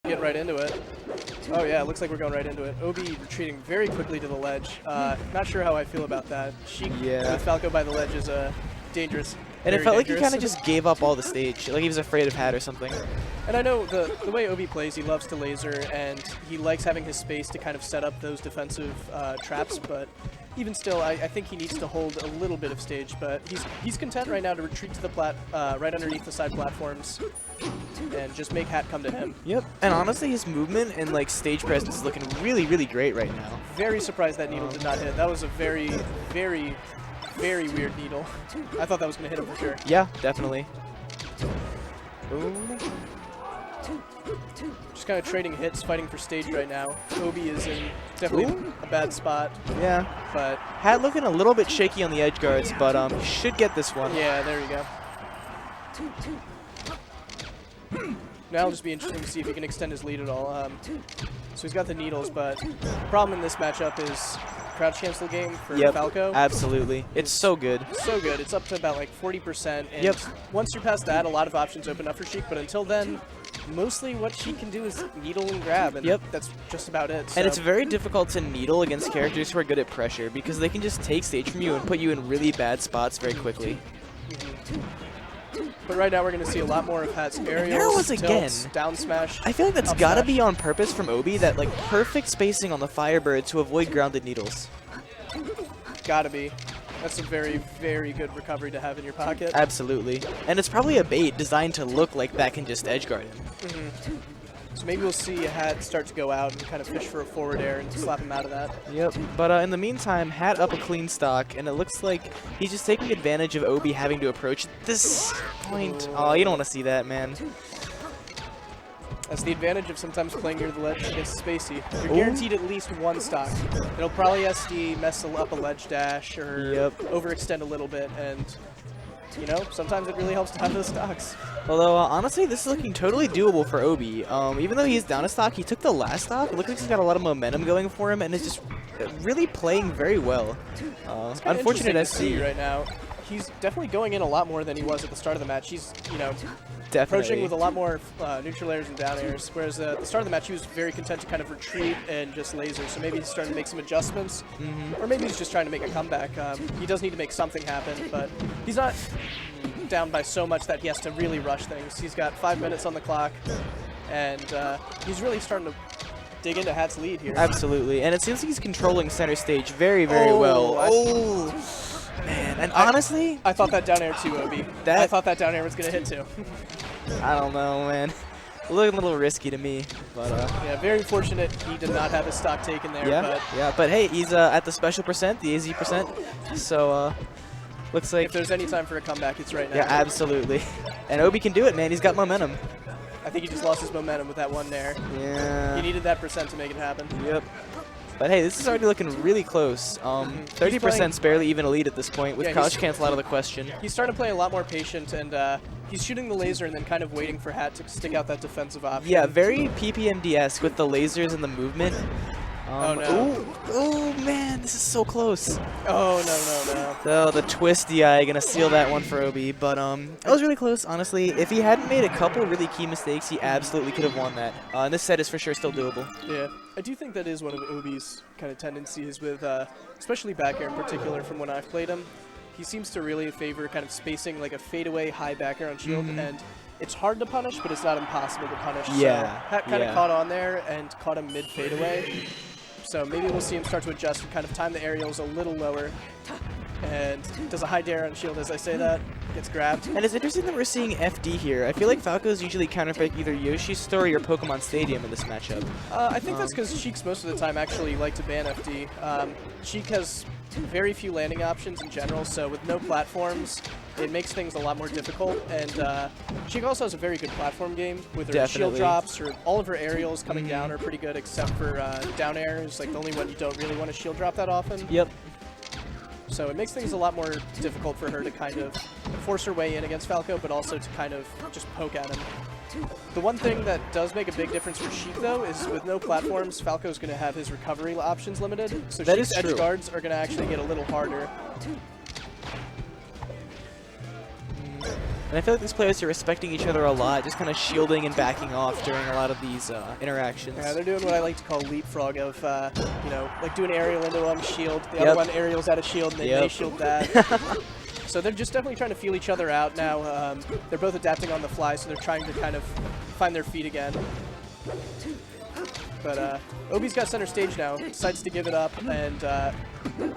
Get right into it. Oh yeah, it looks like we're going right into it. Obi retreating very quickly to the ledge. Not sure how I feel about that. Sheik with Falco by the ledge is dangerous. And it felt like he kind of just gave up all the stage, like he was afraid of Hat or something. And I know the way Obi plays, he loves to laser, and he likes having his space to kind of set up those defensive traps, but even still, I think he needs to hold a little bit of stage, but he's content right now to retreat to the right underneath the side platforms and just make Hat come to him. Yep, and honestly, his movement and like stage presence is looking really, really great right now. Very surprised that needle did not hit. That was a very, very, very weird needle. I thought that was going to hit him for sure. Yeah, definitely. Boom. Just kind of trading hits, fighting for stage right now. Obi is in definitely a bad spot. Yeah. But Hat looking a little bit shaky on the edge guards, but he should get this one. Yeah, there you go. Now it'll just be interesting to see if he can extend his lead at all. So he's got the needles, but the problem in this matchup is crouch cancel game for Falco. Absolutely. It's so good. So good. It's up to about like 40%. And once you're past that, a lot of options open up for Sheik, but until then, mostly what Sheik can do is needle and grab, and that's just about it. So. And it's very difficult to needle against characters who are good at pressure because they can just take stage from you and put you in really bad spots very quickly. But right now we're going to see a lot more of Hat's aerials, tilts, down smash. I feel like that's got to be on purpose from Obi, that like perfect spacing on the Firebird to avoid grounded needles. Gotta be. That's a very, very good recovery to have in your pocket. Absolutely. And it's probably a bait designed to look like that can just edge guard him. So maybe we'll see Hat start to go out and kind of fish for a forward air and slap him out of that. Yep. But in the meantime, Hat up a clean stock, and it looks like he's just taking advantage of Obi having to approach this point. Oh, you don't want to see that, man. That's the advantage of sometimes playing near the ledge against Spacey. You're guaranteed at least one stock. It'll probably SD, mess up a ledge dash, or overextend a little bit, and you know, sometimes it really helps to have those stocks. Although, honestly, this is looking totally doable for Obi. Even though he's down a stock, he took the last stock. It looks like he's got a lot of momentum going for him, and is just really playing very well. Unfortunate SD right now. He's definitely going in a lot more than he was at the start of the match. He's, you know, approaching with a lot more neutral airs and down airs, whereas at the start of the match he was very content to kind of retreat and just laser, so maybe he's starting to make some adjustments, or maybe he's just trying to make a comeback. He does need to make something happen, but he's not down by so much that he has to really rush things. He's got 5 minutes on the clock, and he's really starting to dig into Hat's lead here. Absolutely, and it seems like he's controlling center stage very, very well. Man, and honestly, I thought that down air too, Obi. I thought that down air was going to hit too. I don't know, man. Looking a little risky to me, but yeah, very fortunate he did not have his stock taken there. But hey, he's at the special percent, the AZ percent, so looks like if there's any time for a comeback, it's right now. Yeah, absolutely. And Obi can do it, man. He's got momentum. I think he just lost his momentum with that one there. Yeah. He needed that percent to make it happen. Yep. But hey, this is already looking really close. 30% is barely even a lead at this point, with crouch cancel out of the question. He's starting to play a lot more patient, and he's shooting the laser and then kind of waiting for Hat to stick out that defensive option. Yeah, very PPMD-esque with the lasers and the movement. Oh no. Oh man, this is so close. Oh no. So the twisty eye gonna seal that one for Obi, but it was really close, honestly. If he hadn't made a couple really key mistakes, he absolutely could have won that. And this set is for sure still doable. Yeah, I do think that is one of Obi's kind of tendencies with, especially back air in particular from when I've played him. He seems to really favor kind of spacing like a fadeaway high back air on shield, and it's hard to punish, but it's not impossible to punish. Yeah. So Hat kind of caught on there and caught him mid fadeaway. So maybe we'll see him start to adjust and kind of time the aerials a little lower. And does a high dare on shield as I say that. Gets grabbed. And it's interesting that we're seeing FD here. I feel like Falco's usually counterpick either Yoshi's Story or Pokemon Stadium in this matchup. I think that's because Sheiks most of the time actually like to ban FD. Sheik has very few landing options in general, so with no platforms, it makes things a lot more difficult. And Sheik also has a very good platform game with her shield drops. Her, all of her aerials coming down are pretty good, except for down air is like the only one you don't really want to shield drop that often. Yep. So it makes things a lot more difficult for her to kind of force her way in against Falco, but also to kind of just poke at him. The one thing that does make a big difference for Sheik, though, is with no platforms, Falco's going to have his recovery options limited. So Sheik's edge guards are going to actually get a little harder. And I feel like these players are respecting each other a lot, just kind of shielding and backing off during a lot of these interactions. Yeah, they're doing what I like to call leapfrog of, you know, like do an aerial into them, shield. The other one aerials out of shield, and they shield that. So they're just definitely trying to feel each other out now. They're both adapting on the fly, so they're trying to kind of find their feet again. But Obi's got center stage now, decides to give it up, and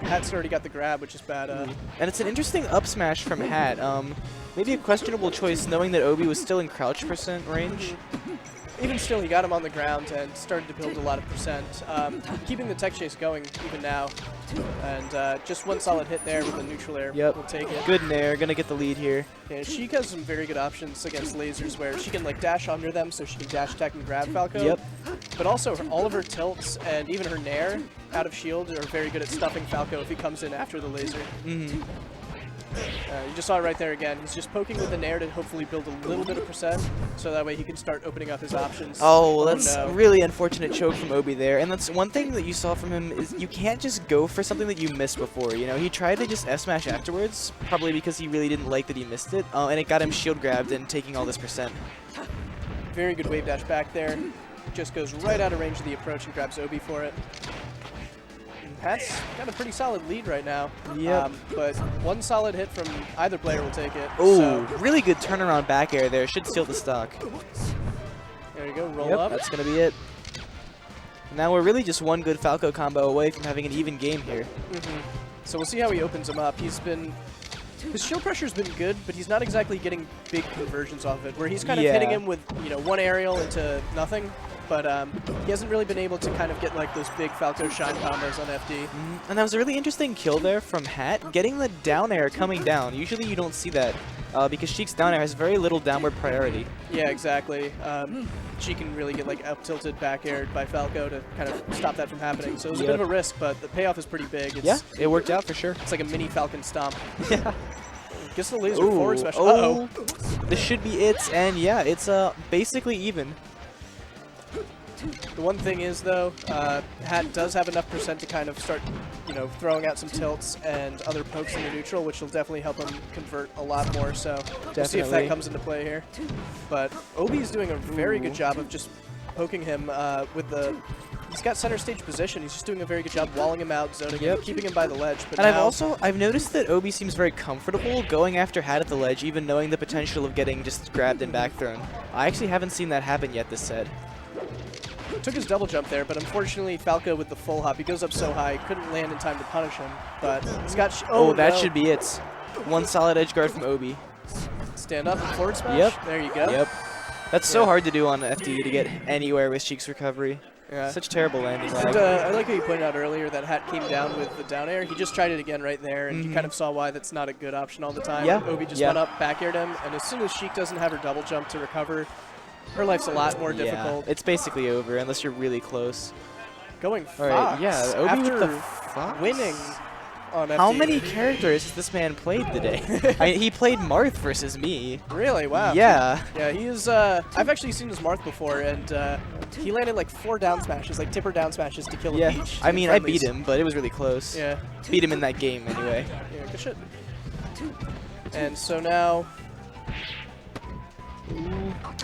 Hat's already got the grab, which is bad. And it's an interesting up smash from Hat. Maybe a questionable choice, knowing that Obi was still in crouch percent range. Even still, he got him on the ground and started to build a lot of percent. Keeping the tech chase going even now. And just one solid hit there with the neutral air. Yep. We'll take it. Good nair, gonna get the lead here. Yeah, Sheik has some very good options against lasers where she can like dash under them so she can dash attack and grab Falco. Yep. But also all of her tilts and even her nair out of shield are very good at stuffing Falco if he comes in after the laser. You just saw it right there again. He's just poking with the nair to hopefully build a little bit of percent, so that way he can start opening up his options. Oh, that's a really unfortunate choke from Obi there. And that's one thing that you saw from him is you can't just go for something that you missed before. You know, he tried to just F-smash afterwards, probably because he really didn't like that he missed it, and it got him shield grabbed and taking all this percent. Very good wave dash back there. Just goes right out of range of the approach and grabs Obi for it. Hat's got a pretty solid lead right now. Yep. But one solid hit from either player will take it. Oh, so really good turnaround back air there. Should steal the stock. there you go, roll up. That's going to be it. Now we're really just one good Falco combo away from having an even game here. So we'll see how he opens him up. His shield pressure's been good, but he's not exactly getting big conversions off it, where he's kind of hitting him with, you know, one aerial into nothing. But he hasn't really been able to kind of get like those big Falco shine combos on FD. And that was a really interesting kill there from Hat, getting the down air coming down. Usually you don't see that because Sheik's down air has very little downward priority. Yeah, exactly. She can really get like up tilted back aired by Falco to kind of stop that from happening. So it was a bit of a risk, but the payoff is pretty big. It's, it worked out for sure. It's like a mini Falcon stomp. Yeah. Gets the laser forward smash. Uh-oh. This should be it, and yeah, it's basically even. The one thing is, though, Hat does have enough percent to kind of start, you know, throwing out some tilts and other pokes in the neutral, which will definitely help him convert a lot more. So we'll see if that comes into play here. But Obi's doing a very good job of just poking him with the... He's got center stage position. He's just doing a very good job walling him out, zoning him, keeping him by the ledge. But and I've noticed that Obi seems very comfortable going after Hat at the ledge, even knowing the potential of getting just grabbed and back thrown. I actually haven't seen that happen yet this set. Took his double jump there, but unfortunately Falco with the full hop, he goes up so high, couldn't land in time to punish him. But he's got... that should be it. One solid edge guard from Obi. Stand up and forward smash. There you go. That's so hard to do on FD to get anywhere with Sheik's recovery. Such terrible landing lag. And, I like how you pointed out earlier that Hat came down with the down air. He just tried it again right there, and you kind of saw why that's not a good option all the time. Obi just went up, back aired him, and as soon as Sheik doesn't have her double jump to recover, her life's a lot more difficult. It's basically over unless you're really close. Going Fox. Alright, Obi after with the Fox? winning on FD. How many characters has this man played today? I mean, he played Marth versus me. Really? Wow. Yeah. Yeah, he is, I've actually seen his Marth before, and he landed like 4 down smashes, like tipper down smashes to kill a Peach. I mean, I beat him, but it was really close. Yeah. Beat him in that game anyway. Yeah, good shit. And so now...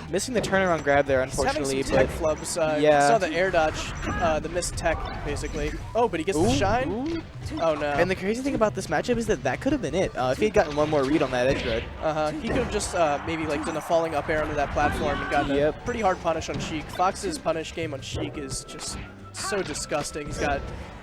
Missing the turnaround grab there, unfortunately. He's having some tech flubs. Saw the air dodge, the missed tech, basically. Oh, but he gets the shine? Oh, no. And the crazy thing about this matchup is that could have been it. If he had gotten one more read on that edge guard. He could have just maybe like done a falling up air onto that platform and gotten a pretty hard punish on Sheik. Fox's punish game on Sheik is just so disgusting. He's got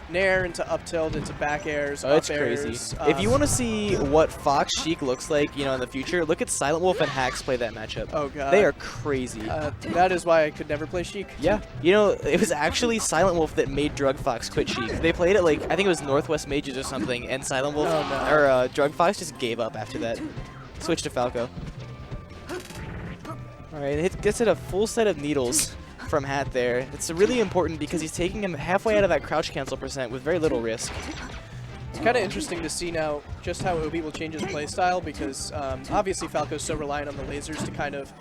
nair into up tilt into back airs, up airs. Crazy. If you want to see what Fox Sheik looks like, in the future, look at Silent Wolf and Hax play that matchup. Oh god, they are crazy. That is why I could never play Sheik. Yeah, it was actually Silent Wolf that made Drug Fox quit Sheik. They played it like I think it was Northwest Mages or something, and Silent Wolf or Drug Fox just gave up after that. Switched to Falco. All right, it gets it a full set of needles from Hat there. It's really important because he's taking him halfway out of that crouch cancel percent with very little risk. It's kind of interesting to see now just how Obi will change his playstyle because obviously Falco's so reliant on the lasers to kind of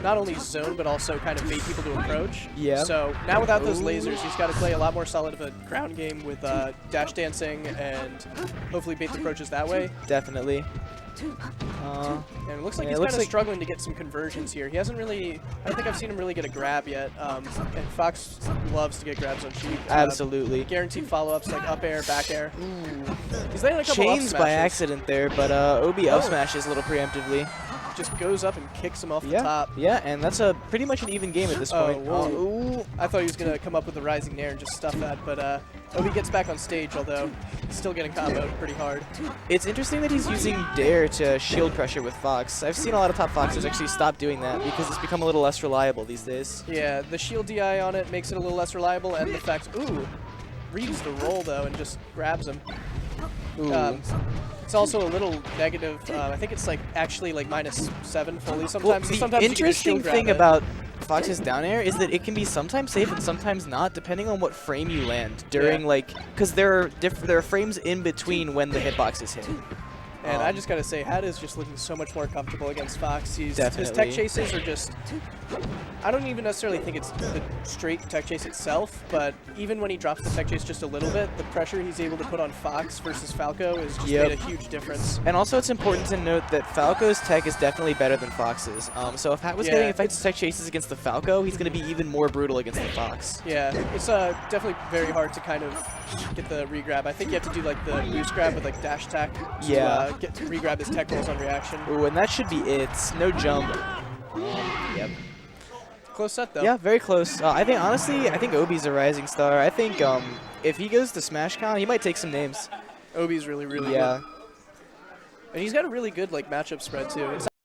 not only zone but also kind of bait people to approach. Yeah. So now without those lasers, he's got to play a lot more solid of a ground game with dash dancing and hopefully bait the approaches that way. Definitely. And it looks like he's kind of struggling to get some conversions here. He hasn't really, I don't think I've seen him really get a grab yet. And Fox loves to get grabs on Sheik. Absolutely. Guaranteed follow-ups like up air, back air. He's landing a couple Chains by accident there, but Obi up smashes a little preemptively. Just goes up and kicks him off the top. Yeah, and that's a pretty much an even game at this point. Ooh. I thought he was going to come up with the rising nair and just stuff that, but Obi gets back on stage, although he's still getting comboed pretty hard. It's interesting that he's using Dare to shield pressure with Fox. I've seen a lot of top Foxers actually stop doing that because it's become a little less reliable these days. Yeah, the shield DI on it makes it a little less reliable, and the fact, reads the roll though and just grabs him. It's also a little negative. I think it's like actually like -7 fully sometimes. Well, the interesting thing about Fox's down air is that it can be sometimes safe and sometimes not, depending on what frame you land during because there are frames in between when the hitbox is hit. And I just gotta say, Had is just looking so much more comfortable against Fox. His tech chases are just, I don't even necessarily think it's the straight tech chase itself, but even when he drops the tech chase just a little bit, the pressure he's able to put on Fox versus Falco is just made a huge difference. And also it's important to note that Falco's tech is definitely better than Fox's. So if Hat was getting effective tech chases against the Falco, he's going to be even more brutal against the Fox. Yeah, it's definitely very hard to kind of get the regrab. I think you have to do like the boost grab with like dash attack to get to regrab his tech rolls on reaction. Ooh, and that should be it. No jump. Yep. Close set though. Yeah, very close. I think Obi's a rising star. I think if he goes to SmashCon, he might take some names. Obi's really good. And he's got a really good like matchup spread too. It's